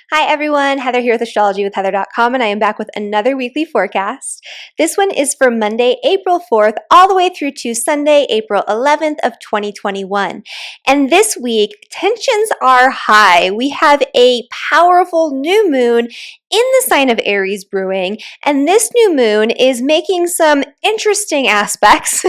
Hi everyone, Heather here with Astrology with Heather.com, and I am back with another weekly forecast. This one is for Monday, April 4th, all the way through to Sunday, April 11th of 2021. And this week, tensions are high. We have a powerful new moon in the sign of Aries brewing, and this new moon is making some interesting aspects.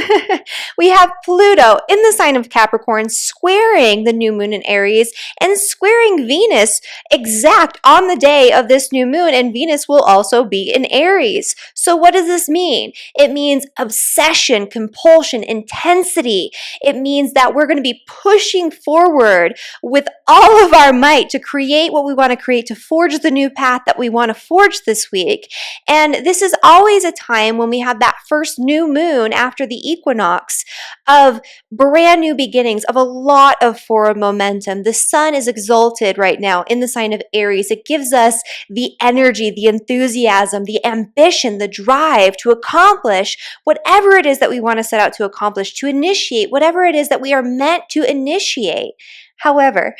We have Pluto in the sign of Capricorn squaring the new moon in Aries and squaring Venus exact on the day of this new moon, and Venus will also be in Aries. So what does this mean? It means obsession, compulsion, intensity. It means that we're going to be pushing forward with all of our might to create what we want to create, to forge the new path that we want to forge this week. And this is always a time when we have that first new moon after the equinox of brand new beginnings, of a lot of forward momentum. The sun is exalted right now in the sign of Aries. It gives us the energy, the enthusiasm, the ambition, the drive to accomplish whatever it is that we want to set out to accomplish, to initiate whatever it is that we are meant to initiate. However,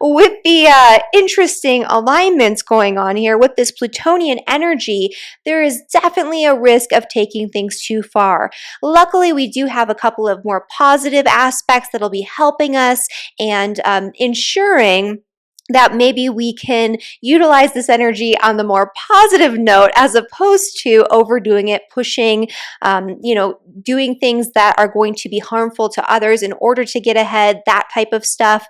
with the interesting alignments going on here with this Plutonian energy, there is definitely a risk of taking things too far. Luckily, we do have a couple of more positive aspects that'll be helping us and ensuring that maybe we can utilize this energy on the more positive note as opposed to overdoing it, pushing, doing things that are going to be harmful to others in order to get ahead, that type of stuff.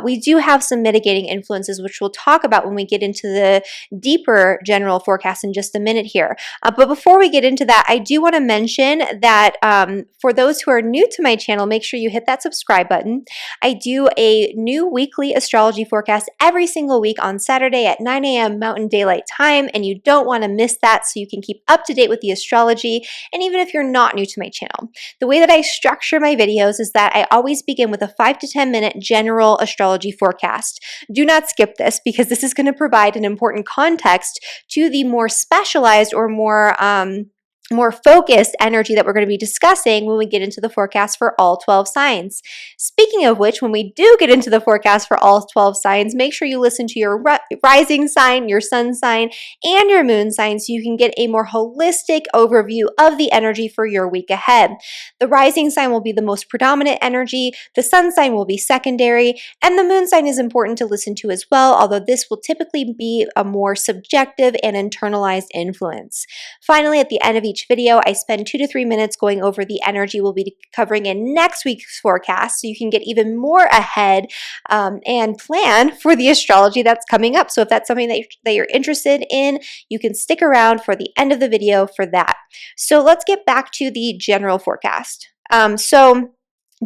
We do have some mitigating influences, which we'll talk about when we get into the deeper general forecast in just a minute here. But before we get into that, I do want to mention that for those who are new to my channel, make sure you hit that subscribe button. I do a new weekly astrology forecast every single week on Saturday at 9 a.m. Mountain Daylight Time, and you don't want to miss that so you can keep up to date with the astrology. And even if you're not new to my channel, the way that I structure my videos is that I always begin with a 5 to 10 minute general astrology forecast. Do not skip this because this is going to provide an important context to the more specialized or more focused energy that we're going to be discussing when we get into the forecast for all 12 signs. Speaking of which, when we do get into the forecast for all 12 signs, make sure you listen to your rising sign, your sun sign, and your moon sign so you can get a more holistic overview of the energy for your week ahead. The rising sign will be the most predominant energy, the sun sign will be secondary, and the moon sign is important to listen to as well, although this will typically be a more subjective and internalized influence. Finally, at the end of each video, I spend 2 to 3 minutes going over the energy we'll be covering in next week's forecast so you can get even more ahead and plan for the astrology that's coming up. So if that's something that you're interested in, you can stick around for the end of the video for that. So let's get back to the general forecast.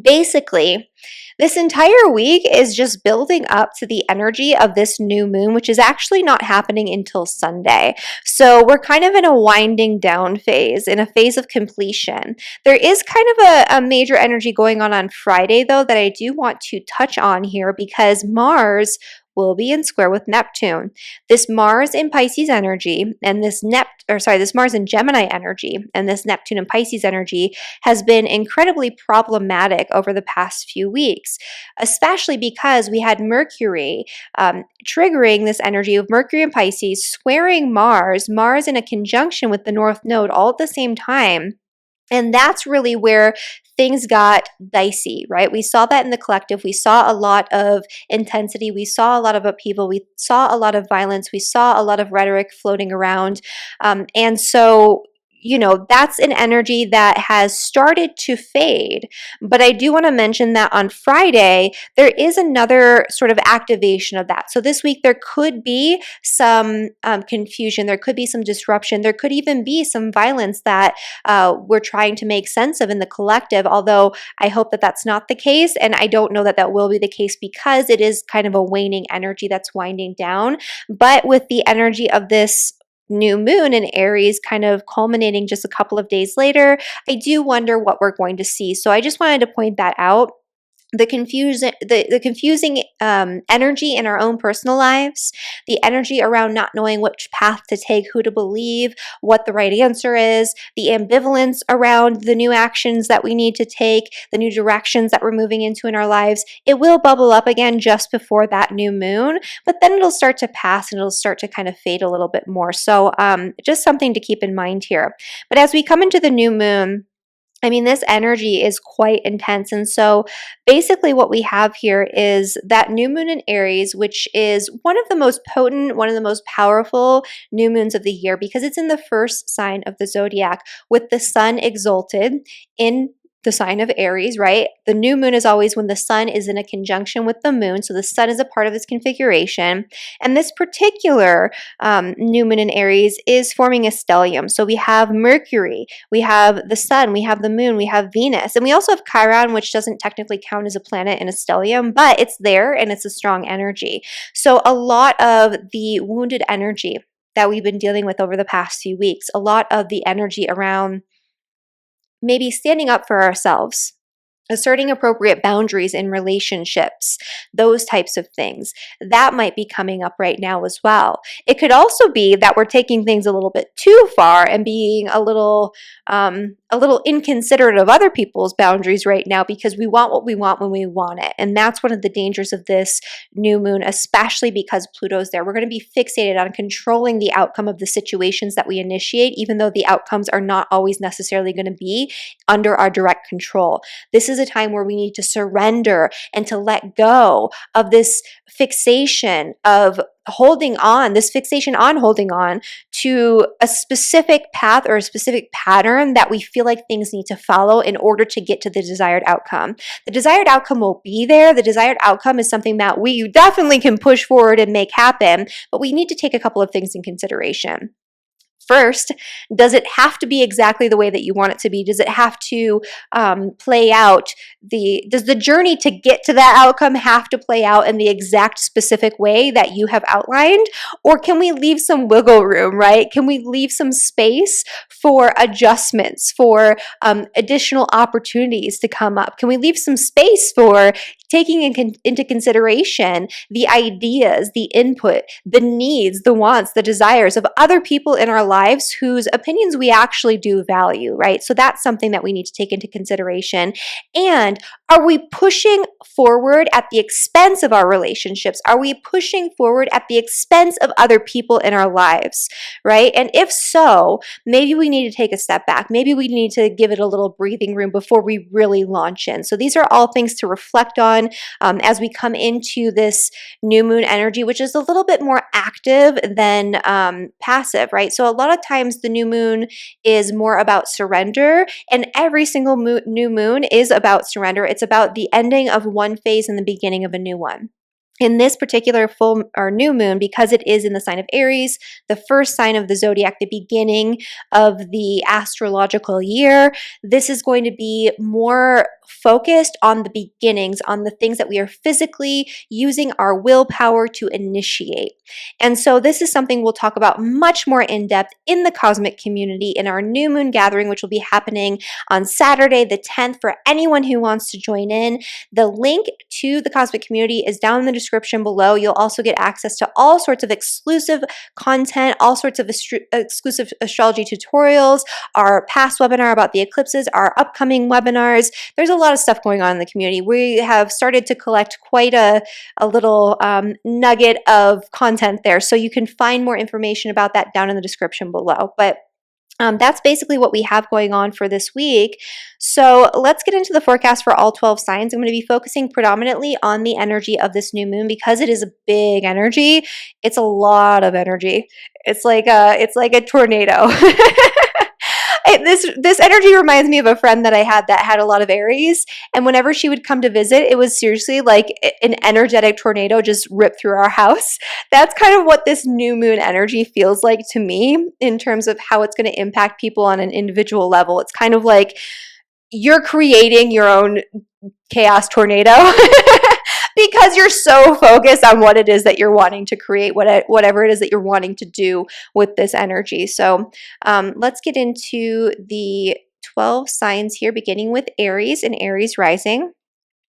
Basically, this entire week is just building up to the energy of this new moon, which is actually not happening until Sunday. So we're kind of in a winding down phase, in a phase of completion. There is kind of a major energy going on Friday, though, that I do want to touch on here because Mars will be in square with Neptune. This Mars in Pisces energy and this Mars in Gemini energy and this Neptune and Pisces energy has been incredibly problematic over the past few weeks, especially because we had Mercury triggering this energy of Mercury and Pisces squaring Mars in a conjunction with the North Node all at the same time. And that's really where things got dicey, right? We saw that in the collective. We saw a lot of intensity. We saw a lot of upheaval. We saw a lot of violence. We saw a lot of rhetoric floating around. And so, that's an energy that has started to fade. But I do want to mention that on Friday, there is another sort of activation of that. So this week, there could be some confusion. There could be some disruption. There could even be some violence that we're trying to make sense of in the collective, although I hope that that's not the case. And I don't know that that will be the case because it is kind of a waning energy that's winding down. But with the energy of this new moon in Aries kind of culminating just a couple of days later, I do wonder what we're going to see. So I just wanted to point that out. the confusing energy in our own personal lives, the energy around not knowing which path to take, who to believe, what the right answer is, the ambivalence around the new actions that we need to take, the new directions that we're moving into in our lives. It will bubble up again just before that new moon, but then it'll start to pass and it'll start to kind of fade a little bit more. So just something to keep in mind here. But as we come into the new moon, I mean, this energy is quite intense. And so basically what we have here is that new moon in Aries, which is one of the most potent, one of the most powerful new moons of the year because it's in the first sign of the zodiac with the sun exalted in the sign of Aries, right? The new moon is always when the sun is in a conjunction with the moon. So the sun is a part of this configuration. And this particular new moon in Aries is forming a stellium. So we have Mercury, we have the sun, we have the moon, we have Venus, and we also have Chiron, which doesn't technically count as a planet in a stellium, but it's there and it's a strong energy. So a lot of the wounded energy that we've been dealing with over the past few weeks, a lot of the energy around maybe standing up for ourselves, asserting appropriate boundaries in relationships, those types of things. That might be coming up right now as well. It could also be that we're taking things a little bit too far and being a little inconsiderate of other people's boundaries right now because we want what we want when we want it. And that's one of the dangers of this new moon, especially because Pluto's there. We're going to be fixated on controlling the outcome of the situations that we initiate, even though the outcomes are not always necessarily going to be under our direct control. This is a time where we need to surrender and to let go of this fixation of holding on, this fixation on holding on to a specific path or a specific pattern that we feel like things need to follow in order to get to the desired outcome. The desired outcome will be there. The desired outcome is something that we definitely can push forward and make happen, but we need to take a couple of things in consideration. First, does it have to be exactly the way that you want it to be? Does it have to play out? Does the journey to get to that outcome have to play out in the exact specific way that you have outlined? Or can we leave some wiggle room, right? Can we leave some space for adjustments, for additional opportunities to come up? Can we leave some space for taking into consideration the ideas, the input, the needs, the wants, the desires of other people in our lives whose opinions we actually do value, right? So that's something that we need to take into consideration. And are we pushing forward at the expense of our relationships? Are we pushing forward at the expense of other people in our lives, right? And if so, maybe we need to take a step back. Maybe we need to give it a little breathing room before we really launch in. So these are all things to reflect on as we come into this new moon energy, which is a little bit more active than passive, right? So a lot of times the new moon is more about surrender, and every single new moon is about surrender. It's about the ending of one phase and the beginning of a new one. In this particular full or new moon, because it is in the sign of Aries, the first sign of the zodiac, the beginning of the astrological year, this is going to be more focused on the beginnings, on the things that we are physically using our willpower to initiate. And so this is something we'll talk about much more in depth in the cosmic community in our new moon gathering, which will be happening on Saturday the 10th for anyone who wants to join in. The link to the cosmic community is down in the description below. You'll also get access to all sorts of exclusive content, all sorts of exclusive astrology tutorials, our past webinar about the eclipses, our upcoming webinars. There's a lot of stuff going on in the community. We have started to collect quite a little nugget of content there. So you can find more information about that down in the description below. But that's basically what we have going on for this week. So let's get into the forecast for all 12 signs. I'm going to be focusing predominantly on the energy of this new moon because it is a big energy. It's a lot of energy. It's like a tornado. This energy reminds me of a friend that I had that had a lot of Aries, and whenever she would come to visit, it was seriously like an energetic tornado just ripped through our house. That's kind of what this new moon energy feels like to me in terms of how it's going to impact people on an individual level. It's kind of like you're creating your own chaos tornado because you're so focused on what it is that you're wanting to create, whatever it is that you're wanting to do with this energy. So let's get into the 12 signs here, beginning with Aries and Aries Rising.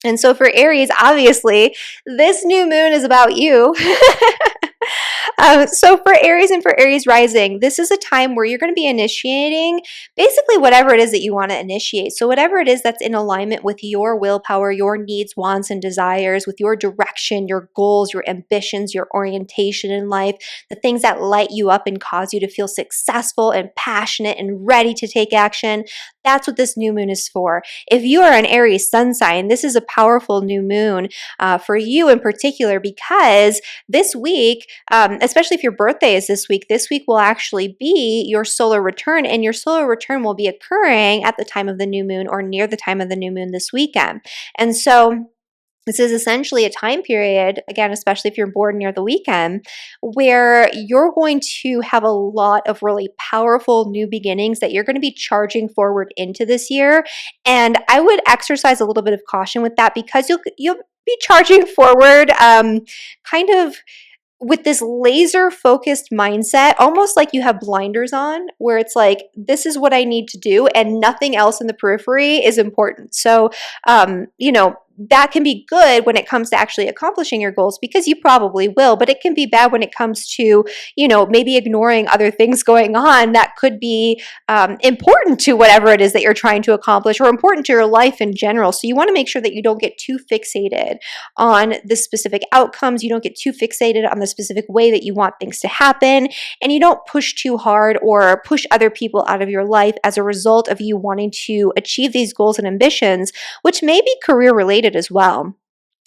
And so for Aries, obviously, this new moon is about you. So for Aries and for Aries rising, this is a time where you're going to be initiating basically whatever it is that you want to initiate. So whatever it is that's in alignment with your willpower, your needs, wants, and desires, with your direction, your goals, your ambitions, your orientation in life, the things that light you up and cause you to feel successful and passionate and ready to take action. That's what this new moon is for. If you are an Aries sun sign, this is a powerful new moon for you in particular, because this week, especially if your birthday is this week will actually be your solar return, and your solar return will be occurring at the time of the new moon or near the time of the new moon this weekend. And so this is essentially a time period, again, especially if you're born near the weekend, where you're going to have a lot of really powerful new beginnings that you're going to be charging forward into this year. And I would exercise a little bit of caution with that, because you'll be charging forward kind of with this laser focused mindset, almost like you have blinders on, where it's like, this is what I need to do, and nothing else in the periphery is important. So, that can be good when it comes to actually accomplishing your goals, because you probably will, but it can be bad when it comes to, maybe ignoring other things going on that could be important to whatever it is that you're trying to accomplish, or important to your life in general. So you want to make sure that you don't get too fixated on the specific outcomes. You don't get too fixated on the specific way that you want things to happen, and you don't push too hard or push other people out of your life as a result of you wanting to achieve these goals and ambitions, which may be career related as well.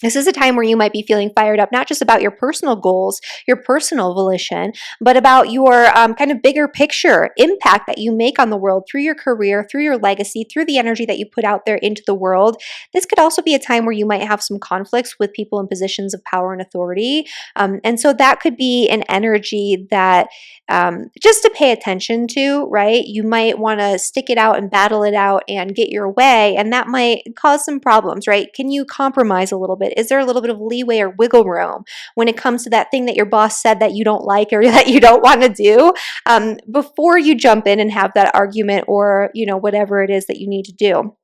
This is a time where you might be feeling fired up, not just about your personal goals, your personal volition, but about your kind of bigger picture impact that you make on the world through your career, through your legacy, through the energy that you put out there into the world. This could also be a time where you might have some conflicts with people in positions of power and authority. And so that could be an energy that just to pay attention to, right? You might want to stick it out and battle it out and get your way, and that might cause some problems, right? Can you compromise a little bit? Is there a little bit of leeway or wiggle room when it comes to that thing that your boss said that you don't like or that you don't want to do, before you jump in and have that argument, or whatever it is that you need to do?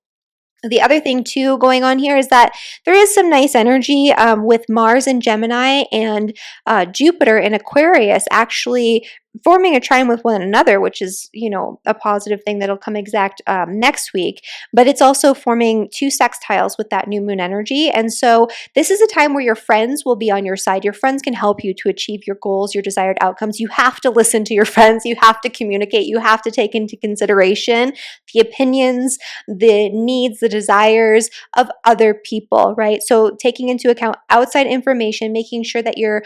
The other thing too going on here is that there is some nice energy with Mars in Gemini and Jupiter in Aquarius actually forming a trine with one another, which is, a positive thing that'll come exact next week. But it's also forming two sextiles with that new moon energy. And so this is a time where your friends will be on your side. Your friends can help you to achieve your goals, your desired outcomes. You have to listen to your friends. You have to communicate. You have to take into consideration the opinions, the needs, the desires of other people, right? So taking into account outside information, making sure that you're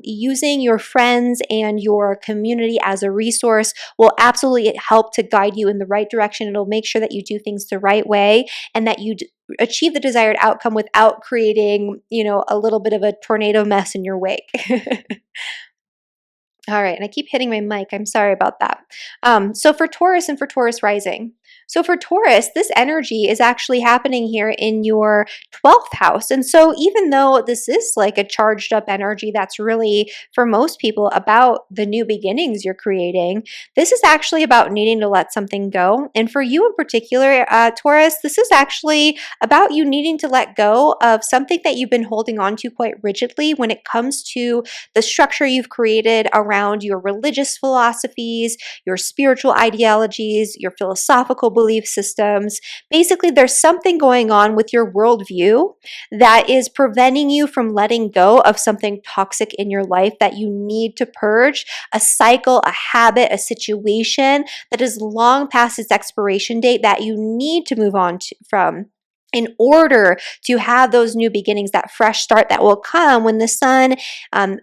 using your friends and your community as a resource will absolutely help to guide you in the right direction. It'll make sure that you do things the right way, and that you achieve the desired outcome without creating, a little bit of a tornado mess in your wake. All right, and I keep hitting my mic. I'm sorry about that. So for Taurus and for Taurus rising. So for Taurus, this energy is actually happening here in your 12th house. And so even though this is like a charged up energy that's really, for most people, about the new beginnings you're creating, this is actually about needing to let something go. And for you in particular, Taurus, this is actually about you needing to let go of something that you've been holding on to quite rigidly when it comes to the structure you've created around your religious philosophies, your spiritual ideologies, your philosophical belief systems. Basically, there's something going on with your worldview that is preventing you from letting go of something toxic in your life that you need to purge, a cycle, a habit, a situation that is long past its expiration date that you need to move on from, in order to have those new beginnings, that fresh start that will come when the sun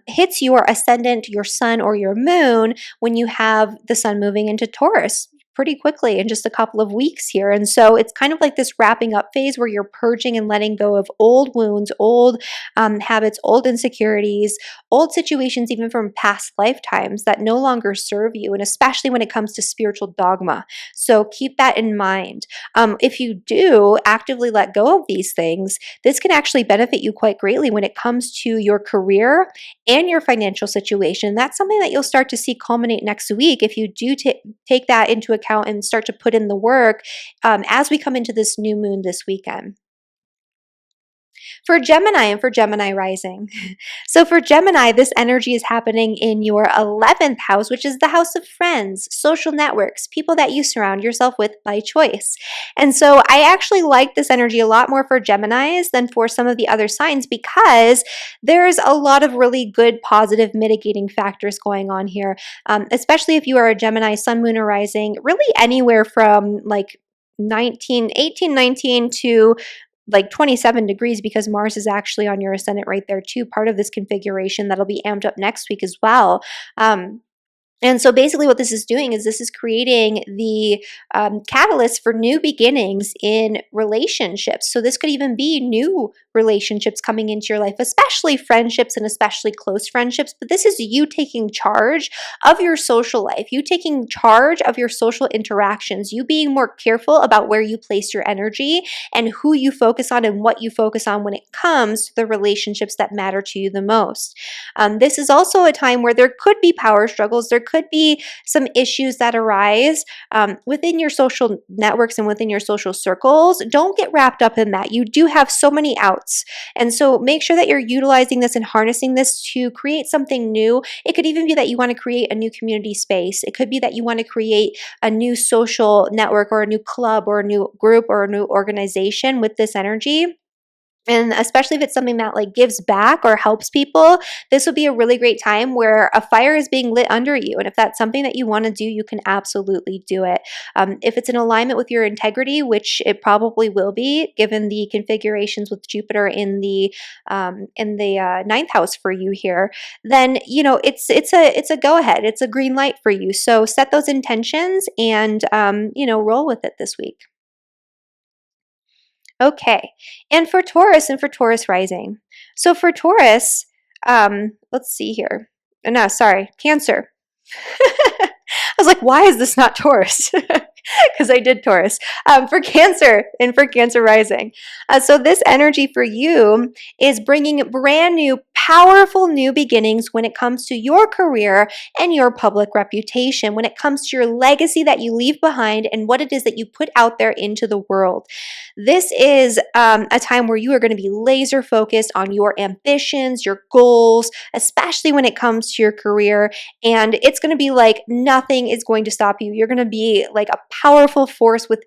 hits your ascendant, your sun, or your moon, when you have the sun moving into Taurus pretty quickly in just a couple of weeks here. And so it's kind of like this wrapping up phase where you're purging and letting go of old wounds, old habits, old insecurities, old situations, even from past lifetimes that no longer serve you, and especially when it comes to spiritual dogma. So keep that in mind. If you do actively let go of these things, this can actually benefit you quite greatly when it comes to your career and your financial situation. That's something that you'll start to see culminate next week if you do take that into account and start to put in the work as we come into this new moon this weekend. For Gemini and for Gemini rising. So for Gemini, this energy is happening in your 11th house, which is the house of friends, social networks, people that you surround yourself with by choice. And so I actually like this energy a lot more for Geminis than for some of the other signs because there's a lot of really good, positive mitigating factors going on here, especially if you are a Gemini sun, moon, or rising, really anywhere from like 18, 19 to like 27 degrees because Mars is actually on your ascendant right there too, part of this configuration that'll be amped up next week as well. And so basically what this is doing is this is creating the catalyst for new beginnings in relationships. So this could even be new relationships coming into your life, especially friendships and especially close friendships. But this is you taking charge of your social life, you taking charge of your social interactions, you being more careful about where you place your energy and who you focus on and what you focus on when it comes to the relationships that matter to you the most. This is also a time where there could be power struggles. There could be some issues that arise within your social networks and within your social circles. Don't get wrapped up in that. You do have so many outs. And so make sure that you're utilizing this and harnessing this to create something new. It could even be that you want to create a new community space. It could be that you want to create a new social network or a new club or a new group or a new organization with this energy. And especially if it's something that like gives back or helps people, this would be a really great time where a fire is being lit under you. And if that's something that you want to do, you can absolutely do it. If it's in alignment with your integrity, which it probably will be, given the configurations with Jupiter in the ninth house for you here, then you know it's a go ahead. It's a green light for you. So set those intentions and roll with it this week. Okay, and for Taurus and for Taurus rising. So for Taurus, let's see here. No, sorry, Cancer. I was like, why is this not Taurus? Because I did Taurus. For Cancer and for Cancer rising. So this energy for you is bringing brand new, powerful new beginnings when it comes to your career and your public reputation, when it comes to your legacy that you leave behind and what it is that you put out there into the world. This is a time where you are going to be laser focused on your ambitions, your goals, especially when it comes to your career. And it's going to be like nothing is going to stop you. You're going to be like a powerful force with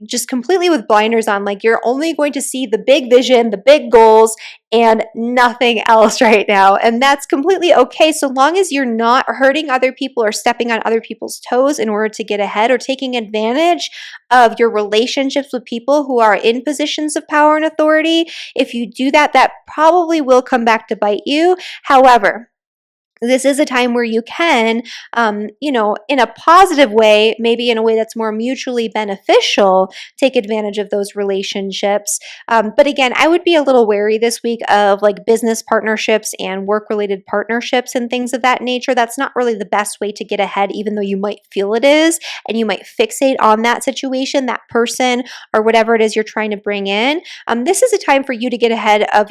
just completely with blinders on. Like you're only going to see the big vision, the big goals, and nothing else right now. And that's completely okay so long as you're not hurting other people or stepping on other people's toes in order to get ahead or taking advantage of your relationships with people who are in positions of power and authority. If you do that, that probably will come back to bite you. However, this is a time where you can, in a positive way, maybe in a way that's more mutually beneficial, take advantage of those relationships. But again, I would be a little wary this week of like business partnerships and work-related partnerships and things of that nature. That's not really the best way to get ahead, even though you might feel it is, and you might fixate on that situation, that person, or whatever it is you're trying to bring in. This is a time for you to get ahead of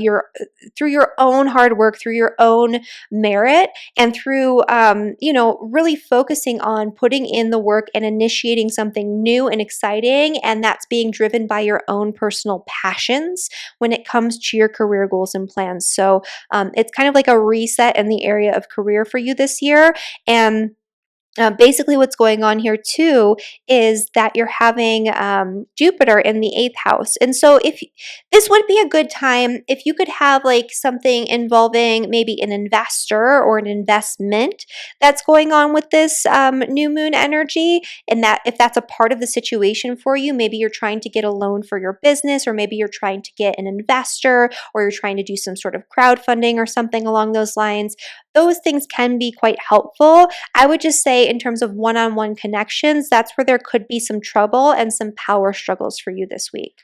through your own hard work, through your own merit, and through, really focusing on putting in the work and initiating something new and exciting, and that's being driven by your own personal passions when it comes to your career goals and plans. So it's kind of like a reset in the area of career for you this year. And basically what's going on here too is that you're having Jupiter in the 8th house. And so if this would be a good time if you could have like something involving maybe an investor or an investment that's going on with this new moon energy, and that if that's a part of the situation for you, maybe you're trying to get a loan for your business, or maybe you're trying to get an investor, or you're trying to do some sort of crowdfunding or something along those lines. Those things can be quite helpful. I would just say in terms of one-on-one connections, that's where there could be some trouble and some power struggles for you this week.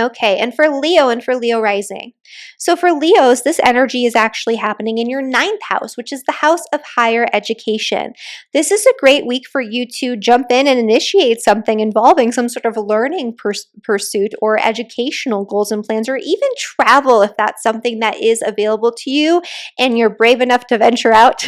Okay, and for Leo and for Leo rising. So for Leos, this energy is actually happening in your 9th house, which is the house of higher education. This is a great week for you to jump in and initiate something involving some sort of learning pursuit or educational goals and plans, or even travel if that's something that is available to you and you're brave enough to venture out.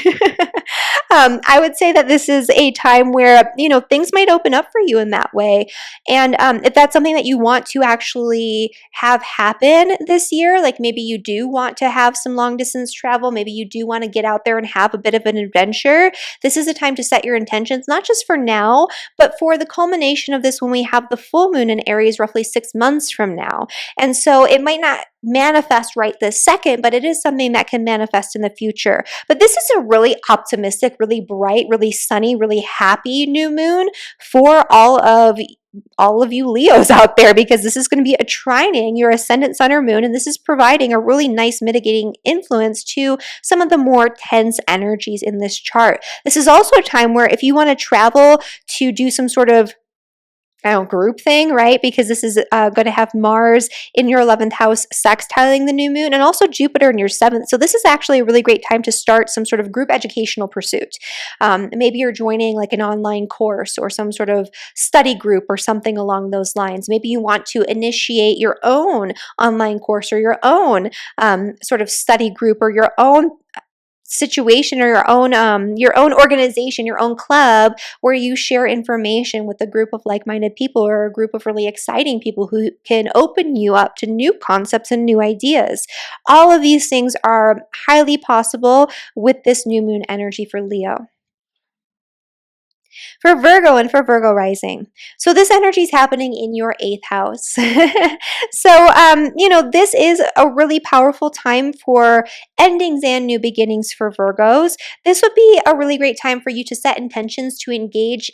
I would say that this is a time where, things might open up for you in that way. And if that's something that you want to actually possibly have happen this year. Like maybe you do want to have some long distance travel. Maybe you do want to get out there and have a bit of an adventure. This is a time to set your intentions, not just for now, but for the culmination of this when we have the full moon in Aries roughly 6 months from now. And so it might not manifest right this second, but it is something that can manifest in the future. But this is a really optimistic, really bright, really sunny, really happy new moon for all of you Leos out there, because this is going to be a trining your ascendant sun or moon, and this is providing a really nice mitigating influence to some of the more tense energies in this chart. This is also a time where if you want to travel to do some sort of group thing, right? Because this is going to have Mars in your 11th house sextiling the new moon, and also Jupiter in your 7th. So this is actually a really great time to start some sort of group educational pursuit. Maybe you're joining like an online course or some sort of study group or something along those lines. Maybe you want to initiate your own online course or your own sort of study group or your own situation or your own organization, your own club, where you share information with a group of like-minded people or a group of really exciting people who can open you up to new concepts and new ideas. All of these things are highly possible with this new moon energy for Leo. For Virgo and for Virgo rising. So this energy is happening in your 8th house. So, this is a really powerful time for endings and new beginnings for Virgos. This would be a really great time for you to set intentions to engage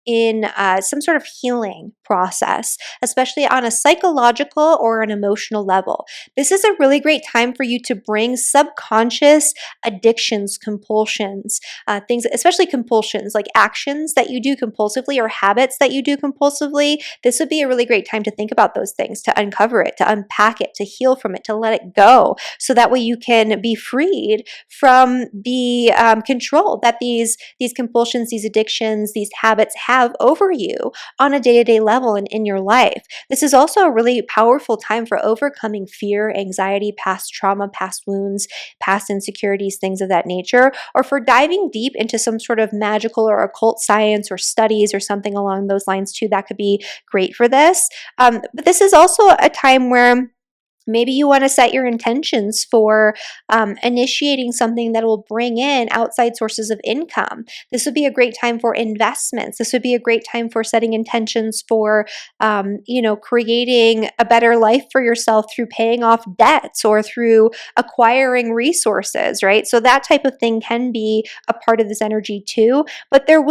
in some sort of healing process, especially on a psychological or an emotional level. This is a really great time for you to bring subconscious addictions, compulsions, things, especially compulsions, like actions that you do compulsively or habits that you do compulsively. This would be a really great time to think about those things, to uncover it, to unpack it, to heal from it, to let it go, so that way you can be freed from the control that these compulsions, these addictions, these habits have over you on a day-to-day level and in your life. This is also a really powerful time for overcoming fear, anxiety, past trauma, past wounds, past insecurities, things of that nature, or for diving deep into some sort of magical or occult science or studies or something along those lines too. That could be great for this. But this is also a time where maybe you want to set your intentions for initiating something that will bring in outside sources of income. This would be a great time for investments. This would be a great time for setting intentions for, creating a better life for yourself through paying off debts or through acquiring resources, right? So that type of thing can be a part of this energy too. But there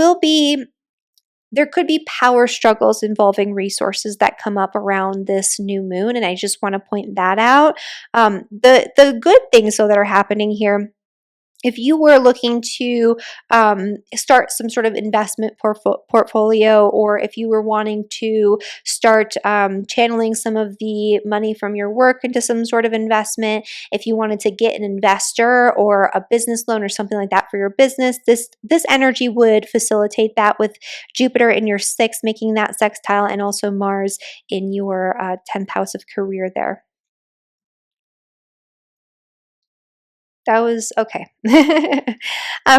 could be power struggles involving resources that come up around this new moon, and I just want to point that out. The good things, though, that are happening here, if you were looking to start some sort of investment portfolio, or if you were wanting to start channeling some of the money from your work into some sort of investment, if you wanted to get an investor or a business loan or something like that for your business, this energy would facilitate that, with Jupiter in your 6th making that sextile, and also Mars in your 10th house of career there. That was okay.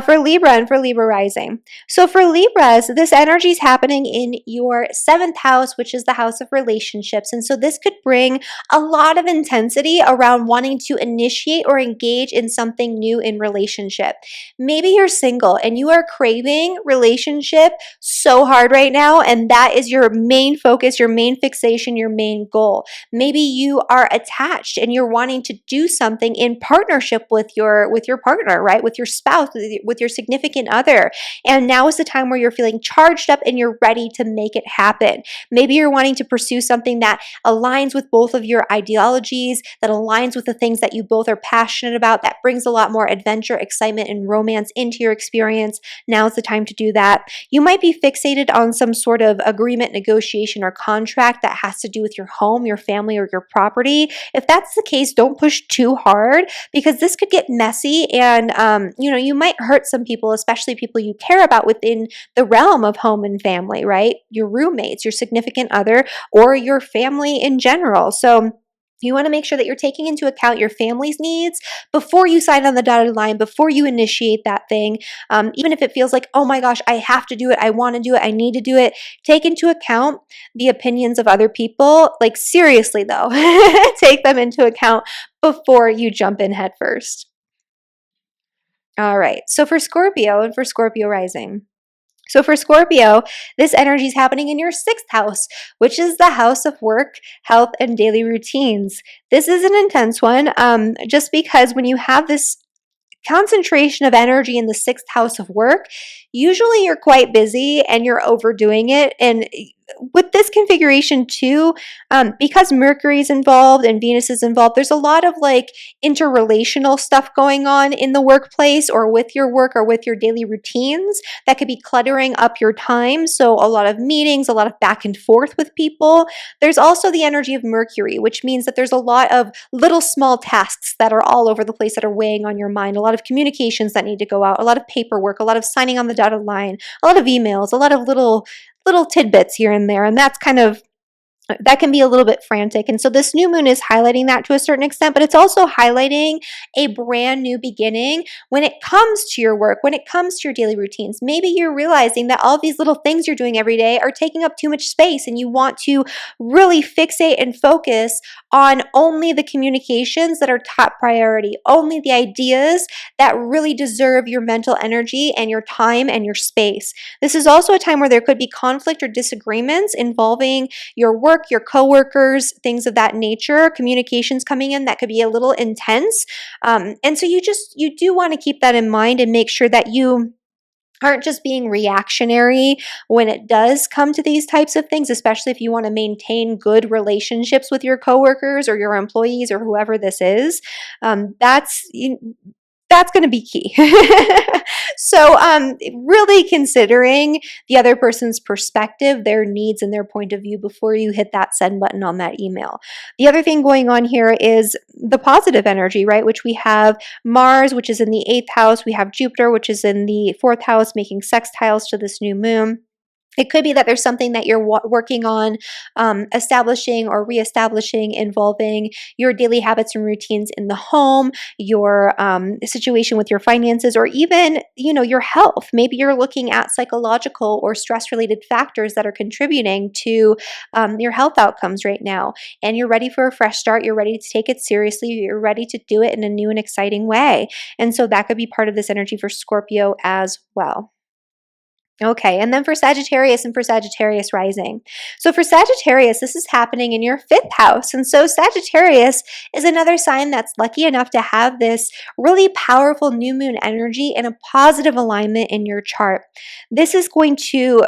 For Libra and for Libra rising. So for Libras, this energy is happening in your 7th house, which is the house of relationships. And so this could bring a lot of intensity around wanting to initiate or engage in something new in relationship. Maybe you're single and you are craving relationship so hard right now, and that is your main focus, your main fixation, your main goal. Maybe you are attached and you're wanting to do something in partnership with your partner, right? With your spouse, with your significant other. And now is the time where you're feeling charged up and you're ready to make it happen. Maybe you're wanting to pursue something that aligns with both of your ideologies, that aligns with the things that you both are passionate about, that brings a lot more adventure, excitement, and romance into your experience. Now is the time to do that. You might be fixated on some sort of agreement, negotiation, or contract that has to do with your home, your family, or your property. If that's the case, don't push too hard, because this could get messy, and you might hurt some people, especially people you care about within the realm of home and family, right? Your roommates, your significant other, or your family in general. So You want to make sure that you're taking into account your family's needs before you sign on the dotted line, before you initiate that thing. Even if it feels like, oh my gosh, I have to do it, I want to do it, I need to do it, take into account the opinions of other people. Like, seriously, though, take them into account before you jump in head first. All right. So for Scorpio and for Scorpio rising. So for Scorpio, this energy is happening in your sixth house, which is the house of work, health, and daily routines. This is an intense one, just because when you have this concentration of energy in the sixth house of work, usually you're quite busy and you're overdoing it. And with this configuration too, because Mercury is involved and Venus is involved, there's a lot of like interrelational stuff going on in the workplace or with your work or with your daily routines that could be cluttering up your time. So a lot of meetings, a lot of back and forth with people. There's also the energy of Mercury, which means that there's a lot of little small tasks that are all over the place that are weighing on your mind, a lot of communications that need to go out, a lot of paperwork, a lot of signing on the dotted line, a lot of emails, a lot of little tidbits here and there. And that can be a little bit frantic. And so this new moon is highlighting that to a certain extent, but it's also highlighting a brand new beginning when it comes to your work, when it comes to your daily routines. Maybe you're realizing that all these little things you're doing every day are taking up too much space and you want to really fixate and focus on only the communications that are top priority, only the ideas that really deserve your mental energy and your time and your space. This is also a time where there could be conflict or disagreements involving your work, your coworkers, things of that nature, communications coming in that could be a little intense. And so you do want to keep that in mind and make sure that you aren't just being reactionary when it does come to these types of things, especially if you want to maintain good relationships with your coworkers or your employees or whoever this is. That's going to be key. So really considering the other person's perspective, their needs, and their point of view before you hit that send button on that email. The other thing going on here is the positive energy, right? Which we have Mars, which is in the 8th house. We have Jupiter, which is in the 4th house, making sextiles to this new moon. It could be that there's something that you're working on establishing or reestablishing involving your daily habits and routines in the home, your situation with your finances, or even, your health. Maybe you're looking at psychological or stress-related factors that are contributing to your health outcomes right now. And you're ready for a fresh start. You're ready to take it seriously. You're ready to do it in a new and exciting way. And so that could be part of this energy for Scorpio as well. Okay, and then for Sagittarius and for Sagittarius rising. So for Sagittarius, this is happening in your 5th house. And so Sagittarius is another sign that's lucky enough to have this really powerful new moon energy and a positive alignment in your chart. This is going to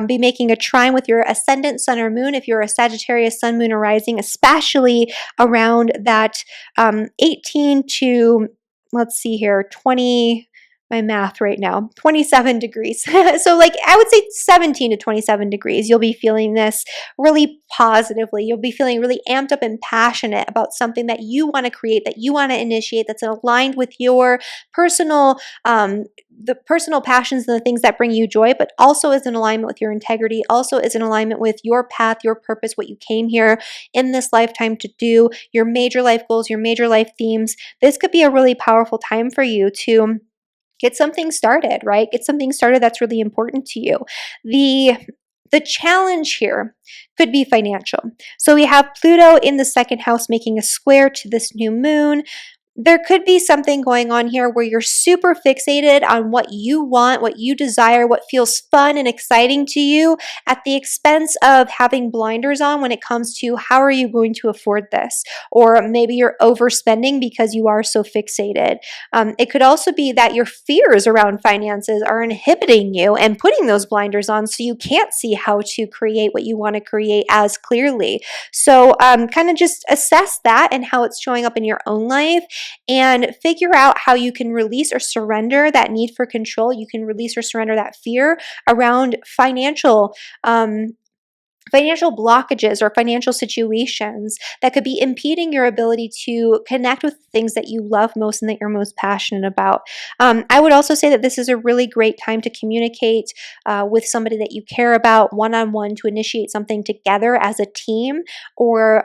be making a trine with your ascendant sun or moon if you're a Sagittarius sun, moon, or rising, especially around that 18 to, let's see here, 20, my math right now, 27 degrees. So like I would say 17 to 27 degrees, you'll be feeling this really positively. You'll be feeling really amped up and passionate about something that you want to create, that you want to initiate, that's aligned with your personal, the personal passions and the things that bring you joy, but also is in alignment with your integrity, also is in alignment with your path, your purpose, what you came here in this lifetime to do, your major life goals, your major life themes. This could be a really powerful time for you to get something started, right? Get something started that's really important to you. The challenge here could be financial. So we have Pluto in the 2nd house making a square to this new moon. There could be something going on here where you're super fixated on what you want, what you desire, what feels fun and exciting to you at the expense of having blinders on when it comes to how are you going to afford this? Or maybe you're overspending because you are so fixated. It could also be that your fears around finances are inhibiting you and putting those blinders on so you can't see how to create what you want to create as clearly. So kind of just assess that and how it's showing up in your own life, and figure out how you can release or surrender that need for control. You can release or surrender that fear around financial financial blockages or financial situations that could be impeding your ability to connect with things that you love most and that you're most passionate about. I would also say that this is a really great time to communicate with somebody that you care about one-on-one, to initiate something together as a team, or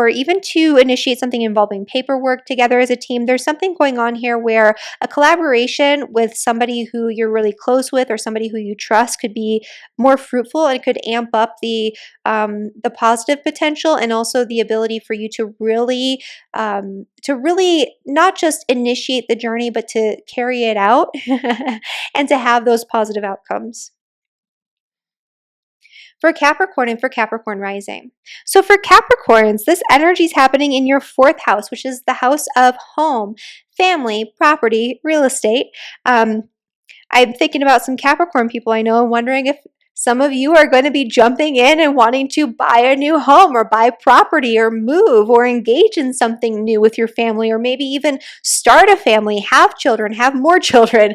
even to initiate something involving paperwork together as a team. There's something going on here where a collaboration with somebody who you're really close with or somebody who you trust could be more fruitful, and could amp up the positive potential, and also the ability for you to really not just initiate the journey, but to carry it out and to have those positive outcomes. For Capricorn and for Capricorn Rising. So for Capricorns, this energy is happening in your fourth house, which is the house of home, family, property, real estate. I'm thinking about some Capricorn people I know and wondering if some of you are going to be jumping in and wanting to buy a new home or buy property or move or engage in something new with your family, or maybe even start a family, have children, have more children,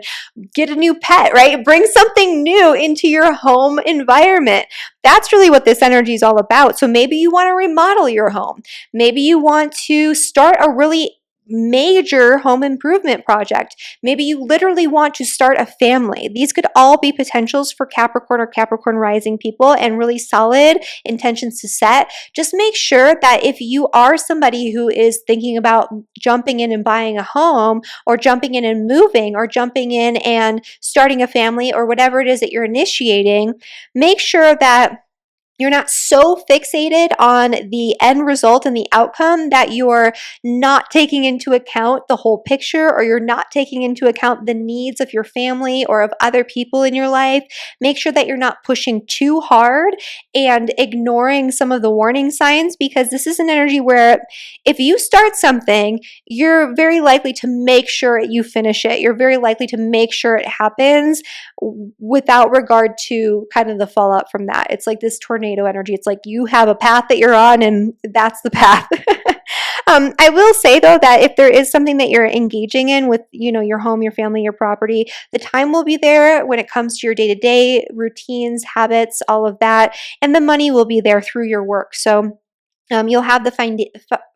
get a new pet, right? Bring something new into your home environment. That's really what this energy is all about. So maybe you want to remodel your home. Maybe you want to start a really major home improvement project. Maybe you literally want to start a family. These could all be potentials for Capricorn or Capricorn rising people, and really solid intentions to set. Just make sure that if you are somebody who is thinking about jumping in and buying a home, or jumping in and moving, or jumping in and starting a family, or whatever it is that you're initiating, make sure that you're not so fixated on the end result and the outcome that you're not taking into account the whole picture, or you're not taking into account the needs of your family or of other people in your life. Make sure that you're not pushing too hard and ignoring some of the warning signs, because this is an energy where if you start something, you're very likely to make sure you finish it. You're very likely to make sure it happens without regard to kind of the fallout from that. It's like this tornado energy. It's like you have a path that you're on, and that's the path. I will say though that if there is something that you're engaging in with, your home, your family, your property, the time will be there when it comes to your day-to-day routines, habits, all of that, and the money will be there through your work. So you'll have the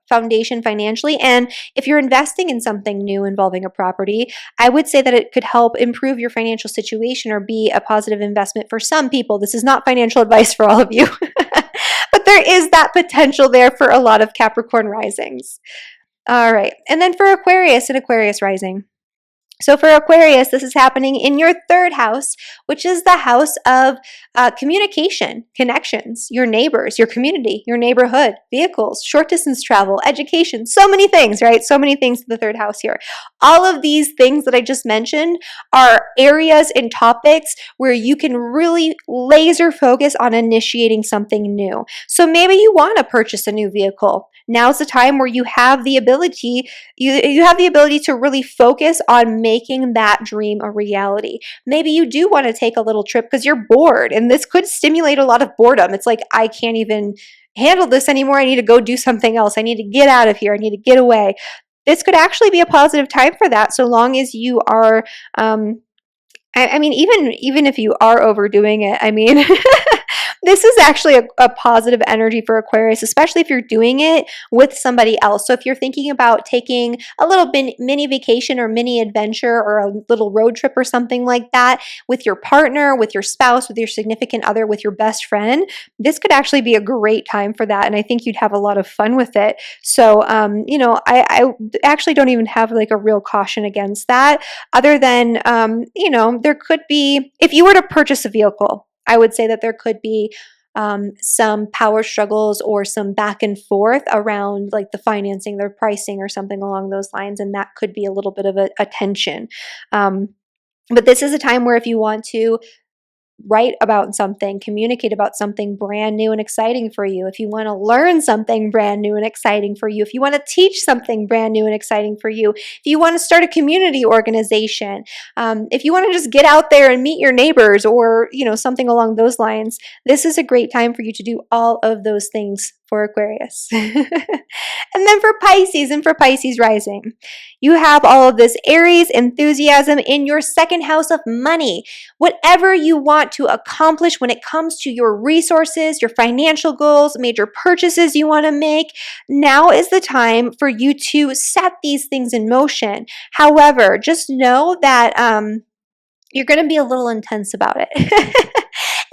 foundation financially. And if you're investing in something new involving a property, I would say that it could help improve your financial situation or be a positive investment for some people. This is not financial advice for all of you, but there is that potential there for a lot of Capricorn risings. All right. And then for Aquarius and Aquarius rising. So for Aquarius, this is happening in your third house, which is the house of communication, connections, your neighbors, your community, your neighborhood, vehicles, short distance travel, education, so many things, right? So many things in the third house here. All of these things that I just mentioned are areas and topics where you can really laser focus on initiating something new. So maybe you want to purchase a new vehicle. Now's the time where you have the ability, you have the ability to really focus on making that dream a reality. Maybe you do want to take a little trip because you're bored, and this could stimulate a lot of boredom. It's like, I can't even handle this anymore. I need to go do something else. I need to get out of here. I need to get away. This could actually be a positive time for that, so long as you are, I mean, even if you are overdoing it, I mean, this is actually a positive energy for Aquarius, especially if you're doing it with somebody else. So if you're thinking about taking a little mini vacation or mini adventure or a little road trip or something like that with your partner, with your spouse, with your significant other, with your best friend, this could actually be a great time for that. And I think you'd have a lot of fun with it. So, I actually don't even have like a real caution against that, other than, there could be, if you were to purchase a vehicle, I would say that there could be some power struggles or some back and forth around like the financing, the pricing, or something along those lines, and that could be a little bit of a tension. But this is a time where if you want to write about something, communicate about something brand new and exciting for you, if you want to learn something brand new and exciting for you, if you want to teach something brand new and exciting for you, if you want to start a community organization, if you want to just get out there and meet your neighbors, or something along those lines, this is a great time for you to do all of those things for Aquarius. And then for Pisces and for Pisces rising, you have all of this Aries enthusiasm in your second house of money. Whatever you want to accomplish when it comes to your resources, your financial goals, major purchases you want to make, now is the time for you to set these things in motion. However, just know that you're going to be a little intense about it.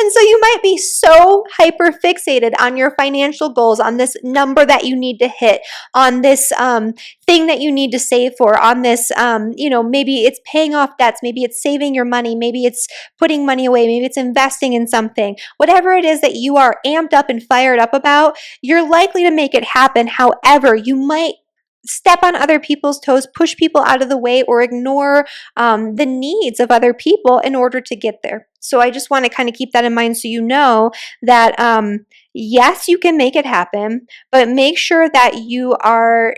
And so you might be so hyper fixated on your financial goals, on this number that you need to hit, on this thing that you need to save for, on this, maybe it's paying off debts, maybe it's saving your money, maybe it's putting money away, maybe it's investing in something. Whatever it is that you are amped up and fired up about, you're likely to make it happen. However, you might step on other people's toes, push people out of the way, or ignore the needs of other people in order to get there. So I just want to kind of keep that in mind so you know that yes, you can make it happen, but make sure that you are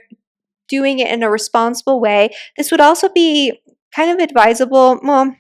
doing it in a responsible way. This would also be kind of advisable. Well,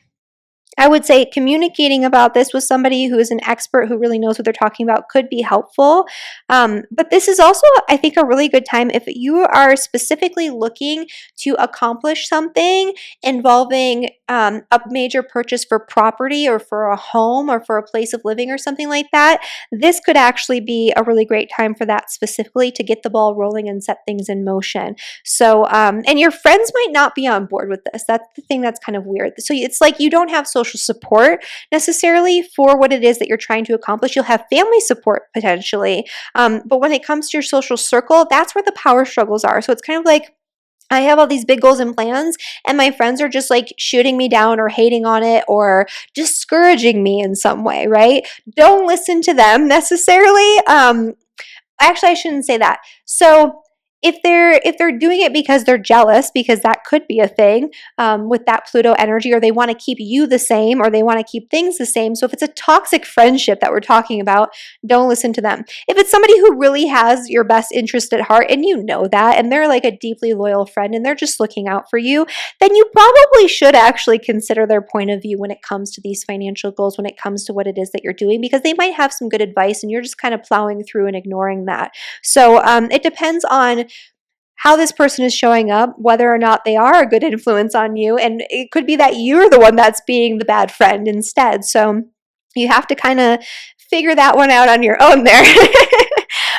I would say communicating about this with somebody who is an expert who really knows what they're talking about could be helpful. But this is also, I think, a really good time if you are specifically looking to accomplish something involving a major purchase for property or for a home or for a place of living or something like that. This could actually be a really great time for that specifically to get the ball rolling and set things in motion. So, and your friends might not be on board with this. That's the thing that's kind of weird. So it's like you don't have social support necessarily for what it is that you're trying to accomplish. You'll have family support potentially. But when it comes to your social circle, that's where the power struggles are. So it's kind of like, I have all these big goals and plans, and my friends are just like shooting me down or hating on it or discouraging me in some way, right? Don't listen to them necessarily. Actually, I shouldn't say that. So if they're doing it because they're jealous, because that could be a thing with that Pluto energy, or they want to keep you the same, or they want to keep things the same. So if it's a toxic friendship that we're talking about, don't listen to them. If it's somebody who really has your best interest at heart, and you know that, and they're like a deeply loyal friend, and they're just looking out for you, then you probably should actually consider their point of view when it comes to these financial goals, when it comes to what it is that you're doing, because they might have some good advice, and you're just kind of plowing through and ignoring that. So it depends on how this person is showing up, whether or not they are a good influence on you. And it could be that you're the one that's being the bad friend instead. So you have to kind of figure that one out on your own there.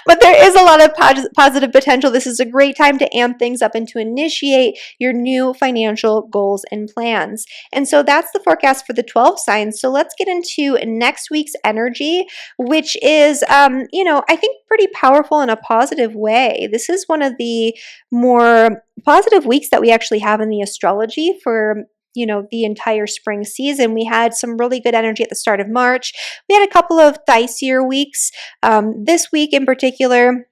But there is a lot of positive potential. This is a great time to amp things up and to initiate your new financial goals and plans. And so that's the forecast for the 12 signs. So let's get into next week's energy, which is, I think pretty powerful in a positive way. This is one of the more positive weeks that we actually have in the astrology for the entire spring season. We had some really good energy at the start of March. We had a couple of dicier weeks. This week in particular,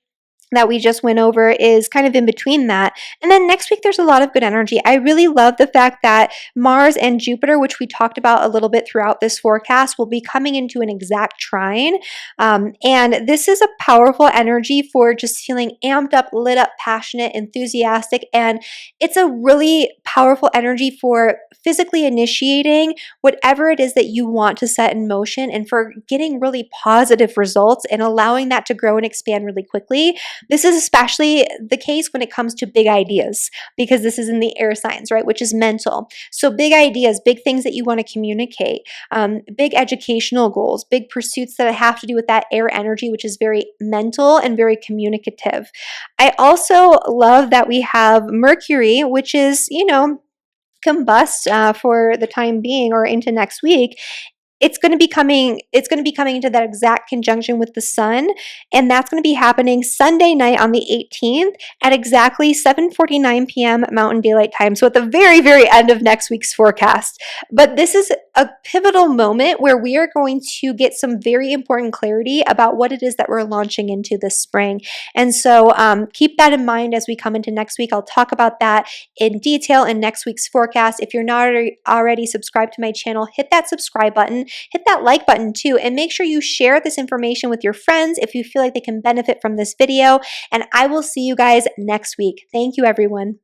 that we just went over is kind of in between that. And then next week, there's a lot of good energy. I really love the fact that Mars and Jupiter, which we talked about a little bit throughout this forecast, will be coming into an exact trine. And this is a powerful energy for just feeling amped up, lit up, passionate, enthusiastic. And it's a really powerful energy for physically initiating whatever it is that you want to set in motion and for getting really positive results and allowing that to grow and expand really quickly. This is especially the case when it comes to big ideas, because this is in the air signs, right, which is mental. So big ideas, big things that you want to communicate, big educational goals, big pursuits that have to do with that air energy, which is very mental and very communicative. I also love that we have Mercury, which is, combust for the time being or into next week. It's going to be coming into that exact conjunction with the sun, and that's going to be happening Sunday night on the 18th at exactly 7:49 p.m. Mountain Daylight Time. So at the very, very end of next week's forecast. But this is a pivotal moment where we are going to get some very important clarity about what it is that we're launching into this spring. And so keep that in mind as we come into next week. I'll talk about that in detail in next week's forecast. If you're not already subscribed to my channel, hit that subscribe button. Hit that like button too, and make sure you share this information with your friends if you feel like they can benefit from this video. And I will see you guys next week. Thank you, everyone.